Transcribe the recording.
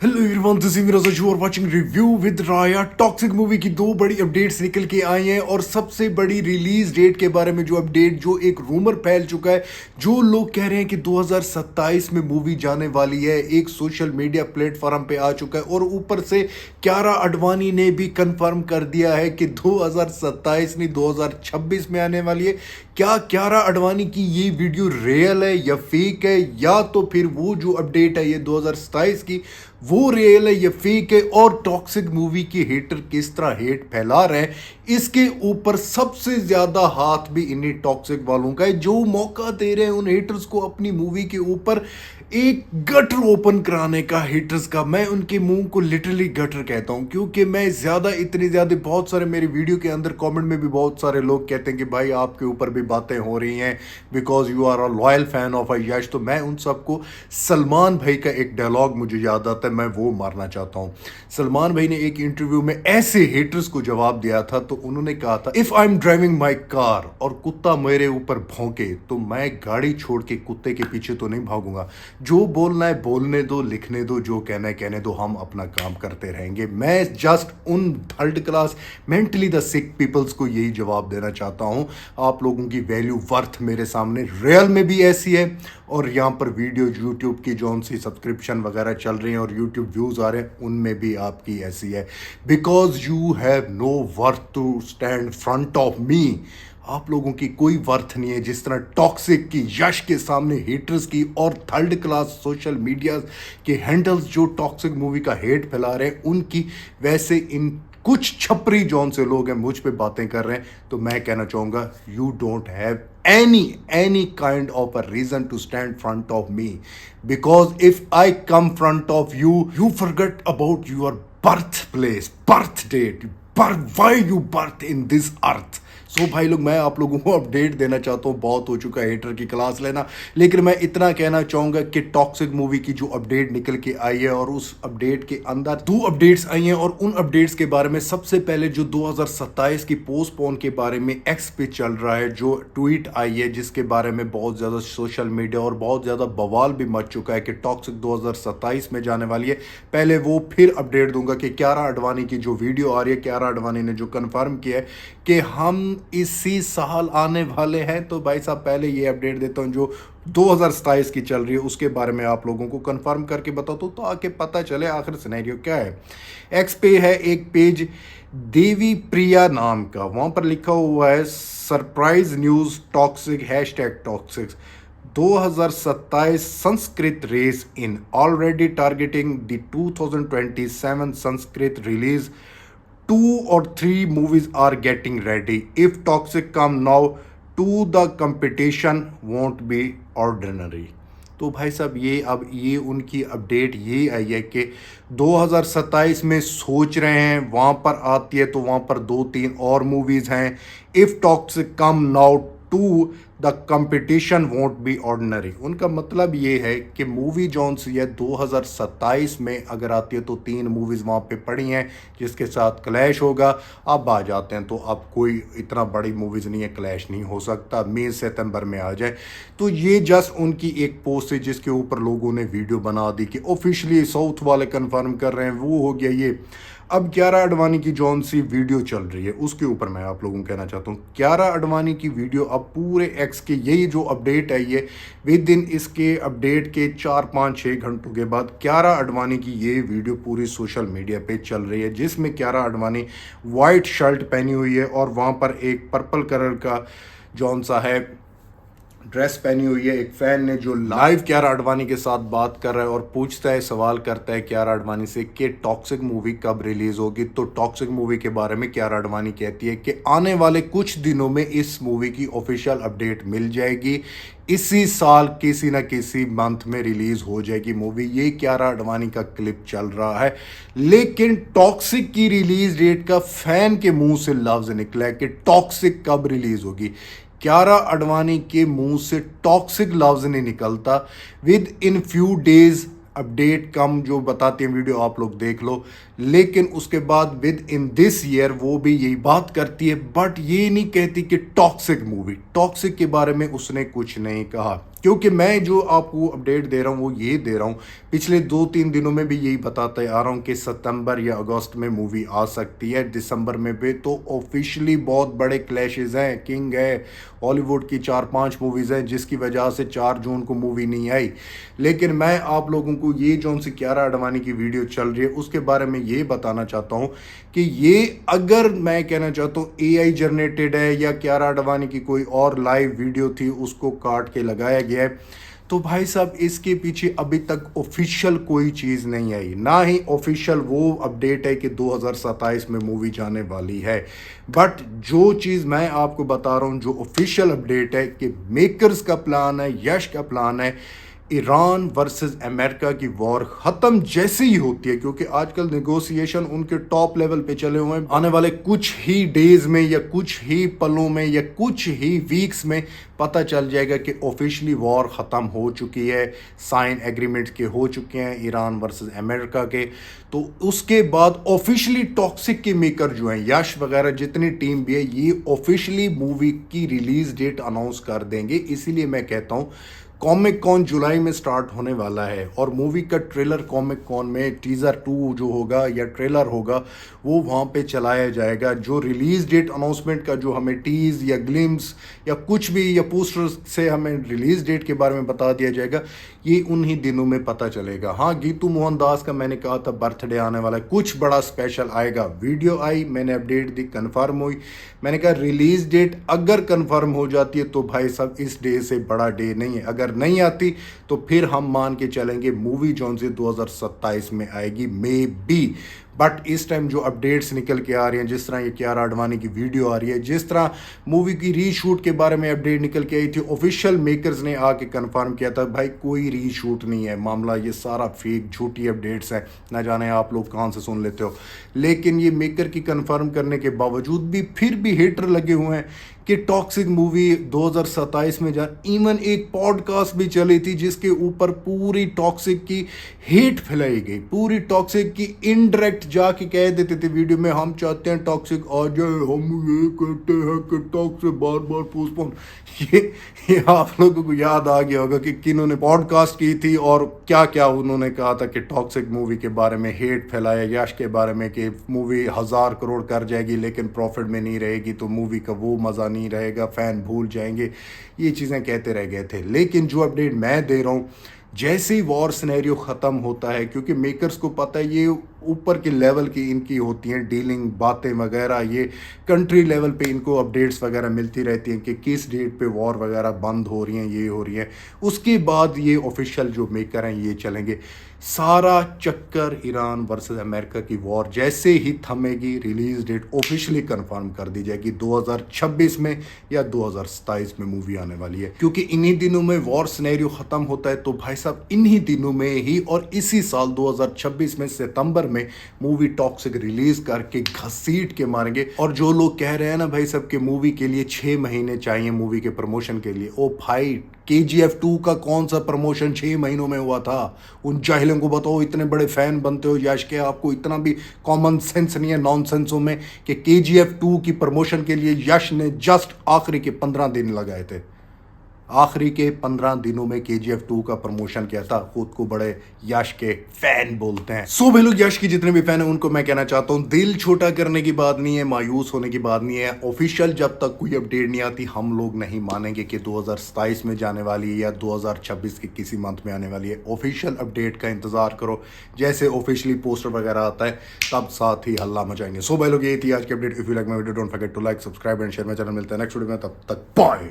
Hello everyone, this is Miraj you are watching review with Raya. Toxic movie की दो बड़ी updates निकल के आई हैं और सबसे बड़ी रिलीज डेट के बारे में जो अपडेट, जो एक रूमर फैल चुका है, जो लोग कह रहे हैं कि 2027 में मूवी जाने वाली है, एक सोशल मीडिया प्लेटफॉर्म पे आ चुका है और ऊपर से कियारा आडवाणी ने भी कंफर्म कर दिया है कि 2027 नहीं 2026 में आने वाली है। क्या कियारा आडवाणी की ये वीडियो रियल है या फेक है, या तो फिर वो जो अपडेट है ये 2027 की वो रियल है या फेक है, और टॉक्सिक मूवी के हेटर किस तरह हेट फैला रहे हैं, इसके ऊपर सबसे ज्यादा हाथ भी इन्हीं टॉक्सिक वालों का है, जो मौका दे रहे हैं उन हेटर्स को अपनी मूवी के ऊपर एक गटर ओपन कराने का। हेटर्स का मैं उनके मुंह को लिटरली गटर कहता हूं, क्योंकि मैं इतनी ज्यादा बहुत सारे मेरे वीडियो के अंदर कमेंट में भी बहुत सारे लोग कहते हैं कि भाई आपके ऊपर भी बातें हो रही हैं because you are a loyal fan of a Yash. तो मैं उन सबको, सलमान भाई का एक डायलॉग मुझे याद आता है, मैं वो मारना चाहता हूं। सलमान भाई ने एक इंटरव्यू में ऐसे हेटर्स को जवाब दिया था, तो उन्होंने कहा था, if I am driving my car और कुत्ता मेरे ऊपर भौंके तो मैं गाड़ी छोड़ के कुत्ते के पीछे तो नहीं भागूंगा। जो बोलना है बोलने दो, लिखने दो, जो कहना है कहने दो, हम अपना काम करते रहेंगे। मैं जस्ट उन third class mentally the sick peoples को यही जवाब देना चाहता हूं, आप लोगों की वैल्यू वर्थ मेरे सामने रियल में भी ऐसी है, और यहाँ पर वीडियो यूट्यूब की जो सी सब्सक्रिप्शन वगैरह चल रही हैं और यूट्यूब व्यूज आ रहे हैं उनमें भी आपकी ऐसी है, because you have no worth to stand front of me. आप लोगों की कोई वर्थ नहीं है, जिस तरह टॉक्सिक की यश के सामने हेटर्स की और थर्ड क्लास सोशल मीडिया के हैंडल्स जो टॉक्सिक मूवी का हेट फैला रहे हैं उनकी, वैसे इन कुछ छपरी जौन से लोग हैं मुझ पे बातें कर रहे हैं। तो मैं कहना चाहूंगा, you don't have any kind of a reason to stand front of me, because if I come front of you, you forget about your birthplace, birth date, why you birth in this earth. सो भाई लोग, मैं आप लोगों को update देना चाहता हूँ, बहुत हो चुका है हेटर की क्लास लेना, लेकिन मैं इतना कहना चाहूँगा कि टॉक्सिक मूवी की जो अपडेट निकल के आई है और उस अपडेट के अंदर दो अपडेट्स आई हैं, और उन अपडेट्स के बारे में सबसे पहले जो 2027 की पोस्टपोन के बारे में एक्स पे चल रहा है, जो ट्वीट आई है जिसके बारे में बहुत ज़्यादा सोशल मीडिया और बहुत ज़्यादा बवाल भी मच चुका है कि टॉक्सिक 2027 में जाने वाली है। पहले वो फिर अपडेट दूंगा कि कियारा आडवाणी की जो वीडियो आ रही है, कियारा आडवाणी ने जो कन्फर्म किया है कि हम इसी साल आने वाले हैं। तो भाई साहब, पहले ये अपडेट देता हूं जो 2027 की चल रही है, उसके बारे में आप लोगों को कंफर्म करके बताता हूं, तो आके पता चले आखिर सिनेरियो क्या है। एक्स पे है एक पेज, देवी प्रिया नाम का, वहां पर लिखा हुआ है surprise news toxic #toxic 2027 Sanskrit race in already targeting the 2027 Sanskrit release 2 or 3 movies are getting ready. If toxic come now to the competition won't be ordinary. तो भाई साहब, ये उनकी अपडेट ये आई है कि 2027 में सोच रहे हैं, वहाँ पर आती है तो वहाँ पर 2-3 और मूवीज़ हैं। If toxic come now to the competition won't be ordinary. उनका मतलब ये है कि मूवी जॉन सी है 2027 में अगर आती है तो 3 मूवीज़ वहाँ पे पड़ी हैं जिसके साथ क्लैश होगा। अब आ जाते हैं तो अब कोई इतना बड़ी मूवीज़ नहीं है, क्लैश नहीं हो सकता, मई सितंबर में आ जाए। तो ये जस्ट उनकी एक पोस्ट है जिसके ऊपर लोगों ने वीडियो बना दी कि ऑफिशियली साउथ वाले कंफर्म कर रहे हैं, वो हो गया ये। अब कियारा आडवाणी की जौन सी वीडियो चल रही है उसके ऊपर मैं आप लोगों को कहना चाहता हूँ, कियारा आडवाणी की वीडियो अब पूरे एक्स के यही जो अपडेट आई है, विद इन इसके अपडेट के 4-5-6 घंटों के बाद कियारा आडवाणी की ये वीडियो पूरी सोशल मीडिया पे चल रही है, जिसमें कियारा आडवाणी वाइट शर्ट पहनी हुई है और वहाँ पर एक पर्पल कलर का जौन सा है ड्रेस पहनी हुई है। एक फैन ने जो लाइव कियारा आडवाणी के साथ बात कर रहा है और पूछता है, सवाल करता है कियारा आडवाणी से कि टॉक्सिक मूवी कब रिलीज होगी। तो टॉक्सिक मूवी के बारे में कियारा आडवाणी कहती है कि आने वाले कुछ दिनों में इस मूवी की ऑफिशियल अपडेट मिल जाएगी, इसी साल किसी न किसी मंथ में रिलीज हो जाएगी मूवी। ये कियारा आडवाणी का क्लिप चल रहा है, लेकिन टॉक्सिक की रिलीज डेट का फैन के मुंह से लफ्ज निकला है कि टॉक्सिक कब रिलीज होगी। कियारा आडवाणी के मुंह से टॉक्सिक लफ्ज नहीं निकलता। Within few days update come, जो बताते हैं वीडियो आप लोग देख लो, लेकिन उसके बाद विद इन दिस ईयर वो भी यही बात करती है, बट ये नहीं कहती कि टॉक्सिक मूवी, टॉक्सिक के बारे में उसने कुछ नहीं कहा। क्योंकि मैं जो आपको अपडेट दे रहा हूँ वो ये दे रहा हूँ, पिछले 2-3 दिनों में भी यही बताते आ रहा हूँ कि सितंबर या अगस्त में मूवी आ सकती है, दिसंबर में भी। तो ऑफिशियली बहुत बड़े क्लैशेस हैं, किंग है, हॉलीवुड की 4-5 मूवीज़ हैं जिसकी वजह से 4 जून को मूवी नहीं आई। लेकिन मैं आप लोगों को ये जो उनसे कियारा आडवाणी की वीडियो चल रही है उसके बारे में ये बताना चाहता हूँ कि ये, अगर मैं कहना चाहता हूँ AI जनरेटेड है या कियारा आडवाणी की कोई और लाइव वीडियो थी उसको काट के लगाया गया है, तो भाई साहब इसके पीछे अभी तक ऑफिशियल कोई चीज़ नहीं आई, ना ही ऑफिशियल वो अपडेट है कि 2027 में मूवी जाने वाली है। बट जो चीज़ मैं आपको बता रहा हूँ, जो ऑफिशियल अपडेट है कि मेकर्स का प्लान है, यश का प्लान है, ईरान वर्सेस अमेरिका की वॉर ख़त्म जैसे ही होती है, क्योंकि आजकल नेगोशिएशन उनके टॉप लेवल पे चले हुए हैं, आने वाले कुछ ही डेज में या कुछ ही पलों में या कुछ ही वीक्स में पता चल जाएगा कि ऑफिशियली वॉर ख़त्म हो चुकी है, साइन एग्रीमेंट के हो चुके हैं ईरान वर्सेस अमेरिका के। तो उसके बाद ऑफिशियली टॉक्सिक के मेकर जो हैं, यश वगैरह जितनी टीम भी है, ये ऑफिशियली मूवी की रिलीज डेट अनाउंस कर देंगे। इसीलिए मैं कहता हूँ कॉमिक कॉन जुलाई में स्टार्ट होने वाला है और मूवी का ट्रेलर कॉमिक कॉन में टीज़र 2 जो होगा या ट्रेलर होगा वो वहाँ पे चलाया जाएगा। जो रिलीज़ डेट अनाउंसमेंट का जो हमें टीज़ या ग्लिम्स या कुछ भी या पोस्टर से हमें रिलीज़ डेट के बारे में बता दिया जाएगा, ये उन्हीं दिनों में पता चलेगा। हाँ, गीतू मोहन दास का मैंने कहा था बर्थडे आने वाला है, कुछ बड़ा स्पेशल आएगा। वीडियो आई, मैंने अपडेट दी, कन्फर्म हुई। मैंने कहा रिलीज़ डेट अगर कन्फर्म हो जाती है तो भाई साहब इस डे से बड़ा डे नहीं है, अगर नहीं आती तो फिर हम मान के चलेंगे मूवी जौन से 2027 में आएगी मे बी। बट इस टाइम जो अपडेट्स निकल के आ रही हैं, जिस तरह ये कियारा आडवाणी की वीडियो आ रही है, जिस तरह मूवी की रीशूट के बारे में अपडेट निकल के आई थी, ऑफिशियल मेकर्स ने आके कंफर्म किया था भाई कोई रीशूट नहीं है, मामला ये सारा फेक झूठी अपडेट्स हैं, ना जाने आप लोग कहाँ से सुन लेते हो। लेकिन ये मेकर की कंफर्म करने के बावजूद भी फिर भी हेटर लगे हुए हैं कि टॉक्सिक मूवी 2027 में जा। इवन एक पॉडकास्ट भी चली थी जिसके ऊपर पूरी टॉक्सिक की हेट फैलाई गई, पूरी टॉक्सिक की इनडायरेक्ट जाके कह देते थे वीडियो में, हम चाहते हैं टॉक्सिक आ जाए, हम ये कहते हैं कि टॉक्सिक बार बार पोस्टपोन। ये आप लोगों को याद आ गया होगा कि किन्होंने पॉडकास्ट की थी और क्या क्या उन्होंने कहा था कि टॉक्सिक मूवी के बारे में हेट फैलाया, यश के बारे में कि मूवी 1000 करोड़ कर जाएगी लेकिन प्रॉफिट में नहीं रहेगी तो मूवी का वो मज़ा नहीं रहेगा, फैन भूल जाएंगे, ये चीज़ें कहते रह गए थे। लेकिन जो अपडेट मैं दे रहा हूँ, जैसे ही वॉर सिनेरियो ख़त्म होता है, क्योंकि मेकर्स को पता है ये ऊपर के लेवल की इनकी होती हैं डीलिंग, बातें वगैरह, ये कंट्री लेवल पे इनको अपडेट्स वगैरह मिलती रहती हैं कि किस डेट पे वॉर वगैरह बंद हो रही हैं, ये हो रही हैं। उसके बाद ये ऑफिशियल जो मेकर हैं ये चलेंगे। सारा चक्कर ईरान वर्सेस अमेरिका की वॉर जैसे ही थमेगी, रिलीज डेट ऑफिशियली कंफर्म कर दी जाएगी, 2026 में या 2027 में मूवी आने वाली है। क्योंकि इन्हीं दिनों में वॉर सिनेरियो ख़त्म होता है, तो भाई साहब इन्हीं दिनों में ही और इसी साल 2026 में सितंबर में मूवी टॉक्सिक रिलीज करके घसीट के मारेंगे। और जो लोग कह रहे हैं ना भाई साहब कि मूवी के लिए 6 महीने चाहिए मूवी के प्रमोशन के लिए, ओ भाई KGF 2 का कौन सा प्रमोशन 6 महीनों में हुआ था? उन जाहिलों को बताओ, इतने बड़े फैन बनते हो यश के, आपको इतना भी कॉमन सेंस नहीं है नॉनसेंसों में कि KGF 2 की प्रमोशन के लिए यश ने जस्ट आखिरी के 15 दिन लगाए थे। आखिरी के 15 दिनों में KGF 2 का प्रमोशन किया था। खुद को बड़े यश के फैन बोलते हैं। सो भाई लोग, यश के जितने भी फैन हैं उनको मैं कहना चाहता हूं, दिल छोटा करने की बात नहीं है, मायूस होने की बात नहीं है। ऑफिशियल जब तक कोई अपडेट नहीं आती हम लोग नहीं मानेंगे कि 2027 में जाने वाली है या 2026 के किसी मंथ में आने वाली है। ऑफिशियल अपडेट का इंतजार करो, जैसे ऑफिशियली पोस्टर वगैरह आता है तब साथ ही हल्ला मचाएंगे। सो भाई लोग, ये थी आज की update. If you like my video don't forget to like, subscribe and share my channel. मिलते हैं नेक्स्ट वीडियो में, तब तक बाय।